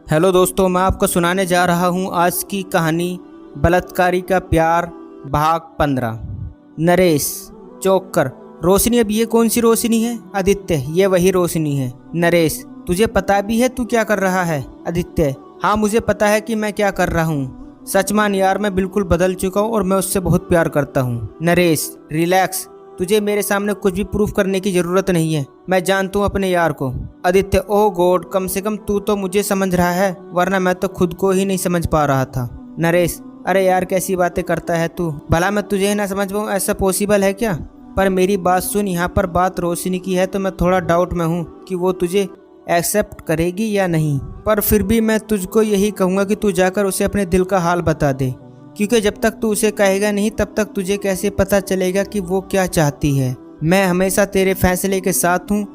Hello दोस्तों, मैं आपको सुनाने जा रहा हूँ आज की कहानी बलात्कारी का प्यार भाग 15। नरेश चौंक कर, रोशनी? अब ये कौन सी रोशनी है? आदित्य, ये वही रोशनी है। नरेश, तुझे पता भी है तू क्या कर रहा है? आदित्य, हाँ मुझे पता है कि मैं क्या कर रहा हूँ। सच मान यार, मैं बिल्कुल बदल चुका हूँ और मैं उससे बहुत प्यार करता हूँ। नरेश, रिलैक्स, तुझे मेरे सामने कुछ भी प्रूफ करने की जरूरत नहीं है। मैं जानता हूँ अपने यार को। आदित्य, ओह गॉड, कम से कम तू तो मुझे समझ रहा है, वरना मैं तो खुद को ही नहीं समझ पा रहा था। नरेश, अरे यार कैसी बातें करता है तू? भला मैं तुझे ही ना समझ पाऊँ, ऐसा पॉसिबल है क्या? पर मेरी बात सुन, यहाँ पर बात रोशनी की है तो मैं थोड़ा डाउट में हूँ कि वो तुझे एक्सेप्ट करेगी या नहीं। पर फिर भी मैं तुझको यही कहूँगा कि तू जाकर उसे अपने दिल का हाल बता दे, क्योंकि जब तक तू उसे कहेगा नहीं तब तक तुझे कैसे पता चलेगा कि वो क्या चाहती है। मैं हमेशा तेरे फैसले के साथ हूँ,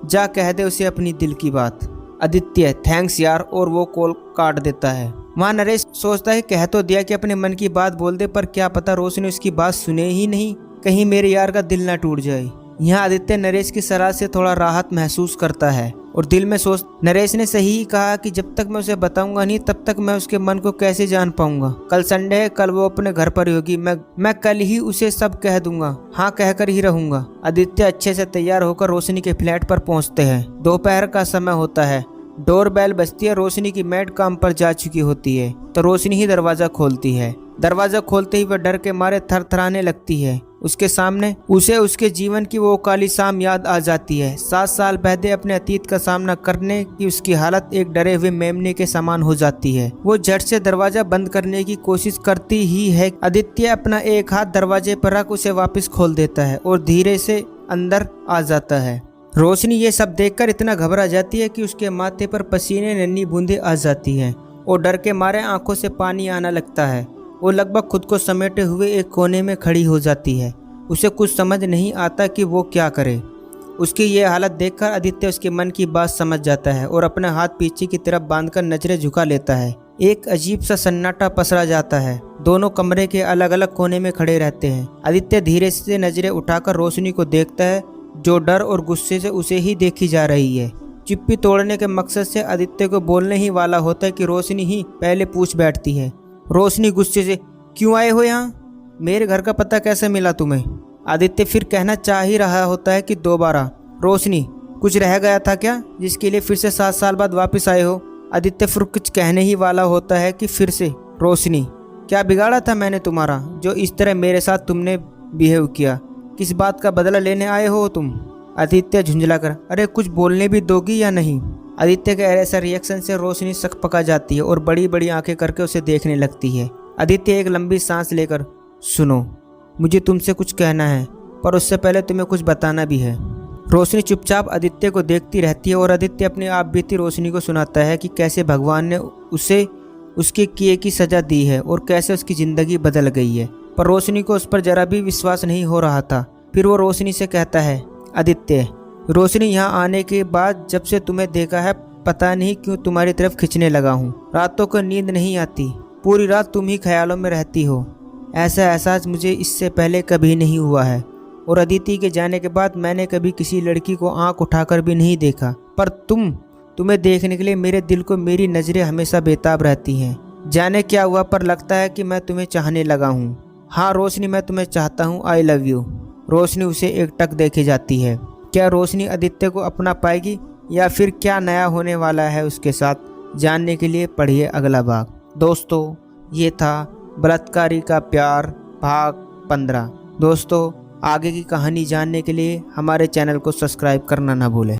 जा कह दे उसे अपनी दिल की बात। आदित्य, थैंक्स यार, और वो कॉल काट देता है। वहाँ नरेश सोचता है कह तो दिया कि अपने मन की बात बोल दे, पर क्या पता रोशनी उसकी बात सुने ही नहीं, कहीं मेरे यार का दिल ना टूट जाए। यहाँ आदित्य नरेश की सलाह से थोड़ा राहत महसूस करता है और दिल में सोच, नरेश ने सही ही कहा कि जब तक मैं उसे बताऊंगा नहीं तब तक मैं उसके मन को कैसे जान पाऊंगा। कल संडे है, कल वो अपने घर पर ही होगी। मैं कल ही उसे सब कह दूंगा, हाँ कहकर ही रहूंगा। आदित्य अच्छे से तैयार होकर रोशनी के फ्लैट पर पहुंचते हैं। दोपहर का समय होता है। डोर बेल बजती है। रोशनी की मेड काम पर जा चुकी होती है तो रोशनी ही दरवाजा खोलती है। दरवाजा खोलते ही वह डर के मारे थरथराने लगती है। उसके सामने उसे उसके जीवन की वो काली शाम याद आ जाती है। 7 साल पहले अपने अतीत का सामना करने की उसकी हालत एक डरे हुए मेमने के समान हो जाती है। वो झट से दरवाजा बंद करने की कोशिश करती ही है। आदित्य अपना एक हाथ दरवाजे पर रख उसे वापस खोल देता है और धीरे से अंदर आ जाता है। रोशनी ये सब देखकर इतना घबरा जाती है कि उसके माथे पर पसीने नन्ही बूंदें आ जाती हैं और डर के मारे आंखों से पानी आना लगता है। वो लगभग खुद को समेटे हुए एक कोने में खड़ी हो जाती है। उसे कुछ समझ नहीं आता कि वो क्या करे। उसकी ये हालत देखकर आदित्य उसके मन की बात समझ जाता है और अपना हाथ पीछे की तरफ बांधकर नजरें झुका लेता है। एक अजीब सा सन्नाटा पसरा जाता है। दोनों कमरे के अलग अलग कोने में खड़े रहते हैं। आदित्य धीरे से नजरें उठाकर रोशनी को देखता है, जो डर और गुस्से से उसे ही देखी जा रही है। चुप्पी तोड़ने के मकसद से आदित्य को बोलने ही वाला होता है कि रोशनी ही पहले पूछ बैठती है। रोशनी गुस्से से, क्यों आए हो यहाँ? मेरे घर का पता कैसे मिला तुम्हें? आदित्य फिर कहना चाह ही रहा होता है कि दोबारा, रोशनी कुछ रह गया था क्या जिसके लिए फिर से 7 साल बाद वापस आए हो? आदित्य फिर कुछ कहने ही वाला होता है कि फिर से, रोशनी क्या बिगाड़ा था मैंने तुम्हारा जो इस तरह मेरे साथ तुमने बिहेव किया? किस बात का बदला लेने आए हो तुम? आदित्य झुंझला कर, अरे कुछ बोलने भी दोगी या नहीं? आदित्य के ऐसा रिएक्शन से रोशनी शक पका जाती है और बड़ी बड़ी आंखें करके उसे देखने लगती है। आदित्य एक लंबी सांस लेकर, सुनो, मुझे तुमसे कुछ कहना है, पर उससे पहले तुम्हें कुछ बताना भी है। रोशनी चुपचाप आदित्य को देखती रहती है और आदित्य अपने आप बीती रोशनी को सुनाता है कि कैसे भगवान ने उसे उसके किए की सजा दी है और कैसे उसकी ज़िंदगी बदल गई है। पर रोशनी को उस पर जरा भी विश्वास नहीं हो रहा था। फिर वो रोशनी से कहता है, आदित्य, रोशनी यहाँ आने के बाद जब से तुम्हें देखा है पता नहीं क्यों तुम्हारी तरफ खिंचने लगा हूँ। रातों को नींद नहीं आती, पूरी रात तुम ही ख्यालों में रहती हो। ऐसा एहसास मुझे इससे पहले कभी नहीं हुआ है और अदिति के जाने के बाद मैंने कभी किसी लड़की को आंख उठाकर भी नहीं देखा। पर तुम्हें देखने के लिए मेरे दिल को मेरी नज़रें हमेशा बेताब रहती हैं। जाने क्या हुआ, पर लगता है कि मैं तुम्हें चाहने लगा हूँ। हाँ रोशनी, मैं तुम्हें चाहता हूँ, आई लव यू। रोशनी उसे एकटक देखे जाती है। क्या रोशनी आदित्य को अपना पाएगी या फिर क्या नया होने वाला है उसके साथ? जानने के लिए पढ़िए अगला भाग। दोस्तों, ये था बलात्कारी का प्यार भाग 15। दोस्तों, आगे की कहानी जानने के लिए हमारे चैनल को सब्सक्राइब करना ना भूलें।